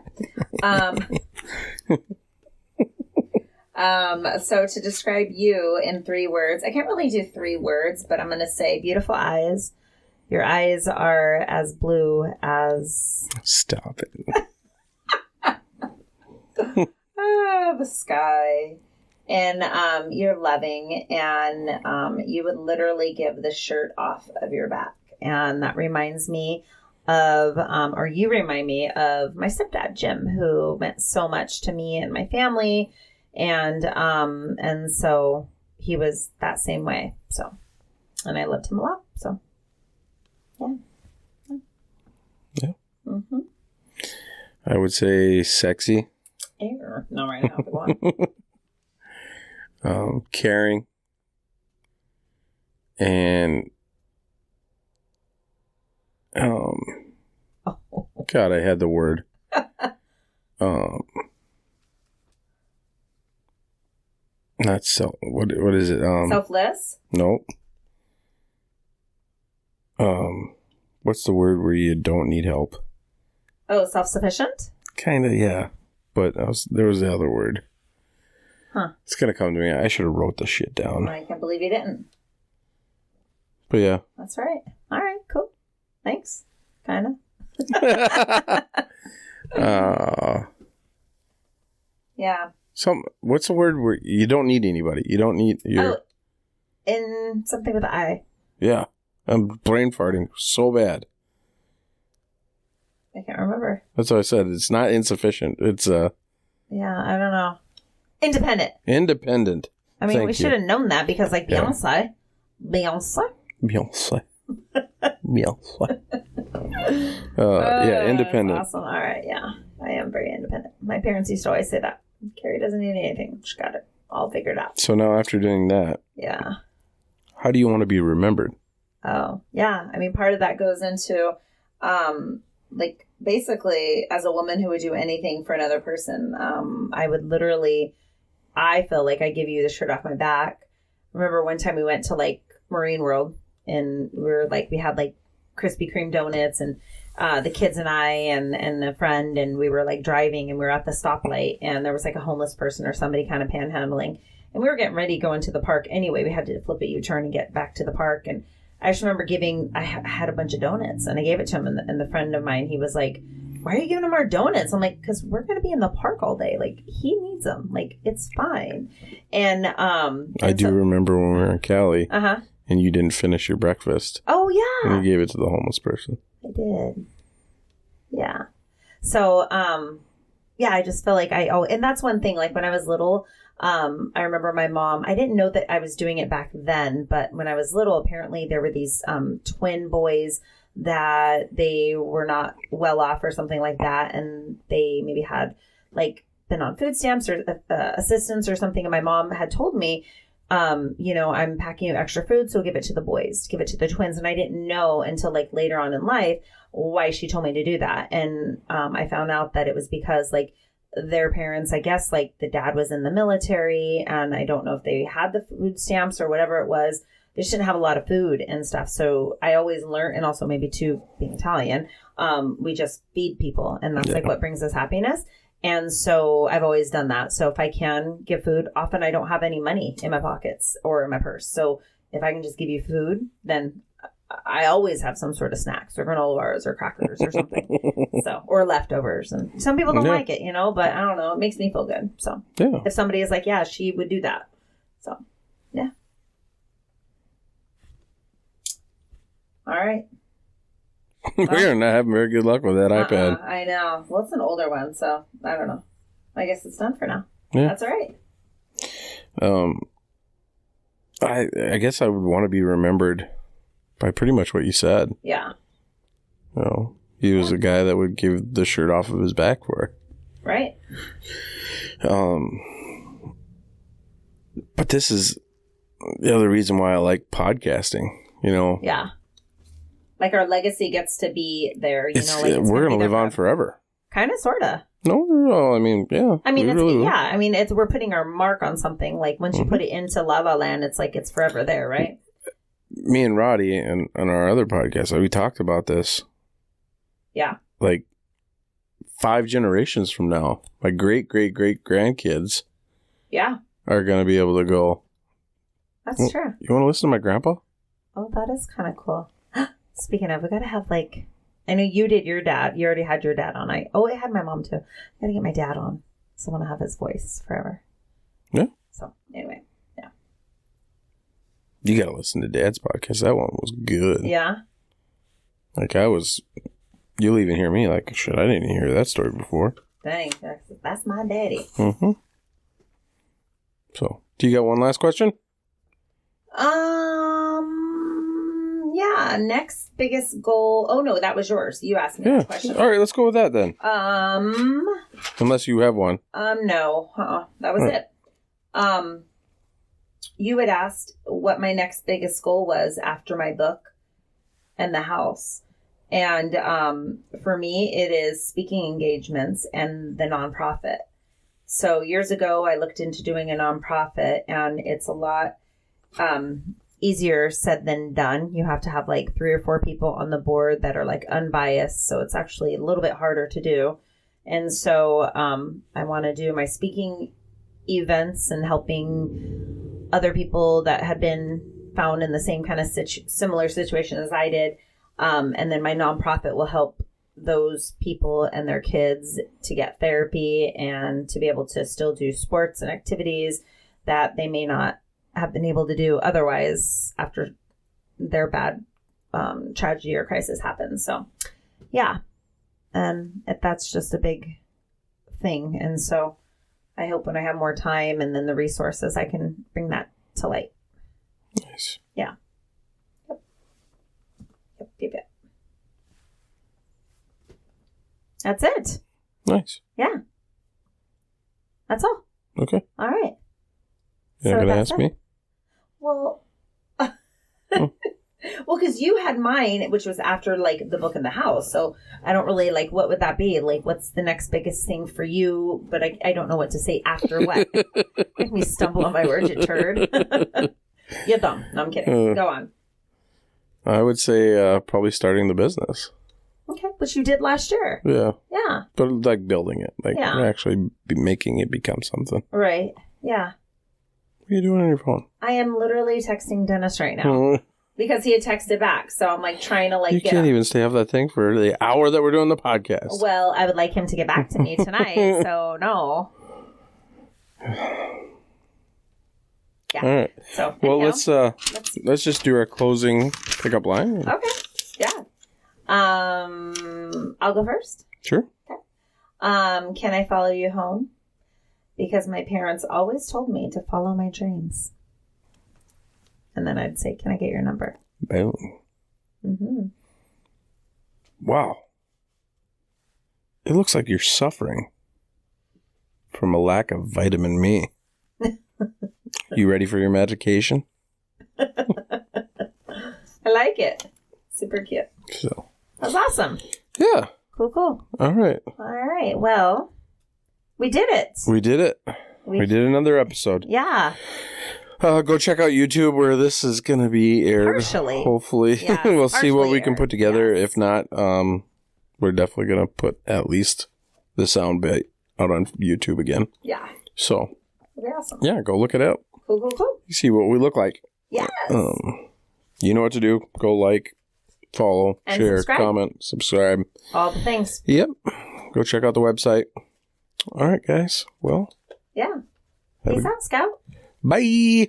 So to describe you in 3 words, I can't really do 3 words, but I'm going to say beautiful eyes. Your eyes are as blue as... Stop it. the sky. And you're loving, and you would literally give the shirt off of your back. And that reminds me of, or you remind me of my stepdad, Jim, who meant so much to me and my family. And so he was that same way. So, and I loved him a lot. So, yeah. Yeah. Mm-hmm. I would say sexy. No, right now, the one. Caring. And, God, I had the word. Not so. What is it? Selfless? Nope. What's the word where you don't need help? Oh, self-sufficient? Kind of, yeah. But there was the other word. Huh. It's gonna come to me. I should have wrote this shit down. I can't believe you didn't. But yeah. That's right. All right, cool. Thanks. Kind of. Yeah. What's the word where you don't need anybody? You don't need in something with the I. Yeah. I'm brain farting so bad. I can't remember. That's what I said. It's not insufficient. It's Yeah, I don't know. Independent. Independent. I mean, we should have known that because, like, Beyonce. Yeah, independent. Awesome. All right, yeah. I am very independent. My parents used to always say that. Carrie doesn't need anything. She got it all figured out. So now after doing that, yeah. How do you want to be remembered? Oh, yeah. I mean, part of that goes into, like, basically, as a woman who would do anything for another person, I would literally, I feel like I give you the shirt off my back. Remember one time we went to, like, Marine World, and we had, like, Krispy Kreme donuts, and the kids and I and a friend, and we were, like, driving, and we were at the stoplight, and there was, like, a homeless person or somebody kind of panhandling, and we were getting ready to go into the park anyway. We had to flip a U-turn and get back to the park, and I just remember I had a bunch of donuts, and I gave it to him, and the friend of mine, he was like, why are you giving him our donuts? I'm like, because we're going to be in the park all day. Like, he needs them. Like, it's fine. And I do remember when we were in Cali, and you didn't finish your breakfast. Oh, yeah. And you gave it to the homeless person. I did. Yeah. So, yeah, I just feel like and that's one thing, like, when I was little, I remember my mom, I didn't know that I was doing it back then, but when I was little, apparently there were these twin boys that they were not well off or something like that. And they maybe had like been on food stamps or assistance or something. And my mom had told me, I'm packing you extra food, so give it to the boys, give it to the twins. And I didn't know until like later on in life why she told me to do that. And I found out that it was because like their parents, I guess like the dad was in the military, and I don't know if they had the food stamps or whatever it was. They just didn't have a lot of food and stuff. So I always learned, and also maybe too, being Italian, we just feed people, and that's like what brings us happiness. And so I've always done that. So if I can give food, often I don't have any money in my pockets or in my purse. So if I can just give you food, then I always have some sort of snacks or granola bars or crackers or something. Or leftovers. And some people don't like it, but I don't know. It makes me feel good. So if somebody is like, yeah, she would do that. So, yeah. All right. We're not having very good luck with that iPad. I know. Well, it's an older one, so I don't know. I guess it's done for now. Yeah. That's all right. I guess I would want to be remembered by pretty much what you said. Yeah. He was a guy that would give the shirt off of his back for it. Right. But this is the other reason why I like podcasting, Yeah. Like our legacy gets to be there, we're going to live on forever. Kind of, sort of. No, I mean, yeah. I mean, we're putting our mark on something. Like once you put it into La La Land, it's like it's forever there, right? Me and Roddy and on our other podcast, we talked about this. Yeah. Like 5 generations from now, my great grandkids. Yeah. Are going to be able to go. That's true. You want to listen to my grandpa? Oh, that is kind of cool. Speaking of, we got to have like, I know you did your dad. You already had your dad on. I had my mom too. I got to get my dad on. So I want to have his voice forever. Yeah. So anyway, yeah. You got to listen to Dad's podcast. That one was good. Yeah. Like you'll even hear me like, shit, I didn't hear that story before. Dang, that's my daddy. Mm-hmm. So, do you got one last question? Yeah, next biggest goal. Oh, no, that was yours. You asked me that question. All right, let's go with that then. Unless you have one. No. That was it. You had asked what my next biggest goal was after my book and the house. And for me, it is speaking engagements and the nonprofit. So years ago, I looked into doing a nonprofit, and it's a lot easier said than done. You have to have like 3 or 4 people on the board that are like unbiased. So it's actually a little bit harder to do. And so I want to do my speaking events and helping other people that had been found in the same kind of similar situation as I did. And then my nonprofit will help those people and their kids to get therapy and to be able to still do sports and activities that they may not have been able to do otherwise after their bad tragedy or crisis happens. So, yeah. That's just a big thing. And so I hope when I have more time and then the resources, I can bring that to light. Nice. Yeah. Yep. That's it. Nice. Yeah. That's all. Okay. All right. You're not going to ask me? Well, because you had mine, which was after like the book and the house. So I don't really like, what would that be? Like, what's the next biggest thing for you? But I don't know what to say after what. Make me stumble on my words, you turd. You're dumb. No, I'm kidding. Go on. I would say probably starting the business. Okay, which you did last year. Yeah. Yeah. But like building it. Like actually making it become something. Right. Yeah. What are you doing on your phone? I am literally texting Dennis right now. Because he had texted back. So I'm like trying to like You can't even stay off that thing for the hour that we're doing the podcast. Well, I would like him to get back to me tonight. So no. Yeah. All right. So well, let's just do our closing pickup line. Okay. Yeah. I'll go first. Sure. Okay. Can I follow you home? Because my parents always told me to follow my dreams. And then I'd say, can I get your number? Boom. Mm-hmm. Wow. It looks like you're suffering from a lack of vitamin me. You ready for your medication? I like it. Super cute. So. That's awesome. Yeah. Cool. All right. All right. Well, we did it. We did it. We did another episode. Yeah. Go check out YouTube where this is going to be aired. Partially. Hopefully. Yeah, we'll see what we can aired. put together. Yes. If not, we're definitely going to put at least the sound bite out on YouTube again. Yeah. So, That'd be awesome. yeah, go look it up. Cool. You see what we look like. Yes. You know what to do. Go like, follow, And share, subscribe. comment, subscribe. All the things. Yep. Go check out the website. All right, guys. Well, Yeah. Peace out, Scout. bye.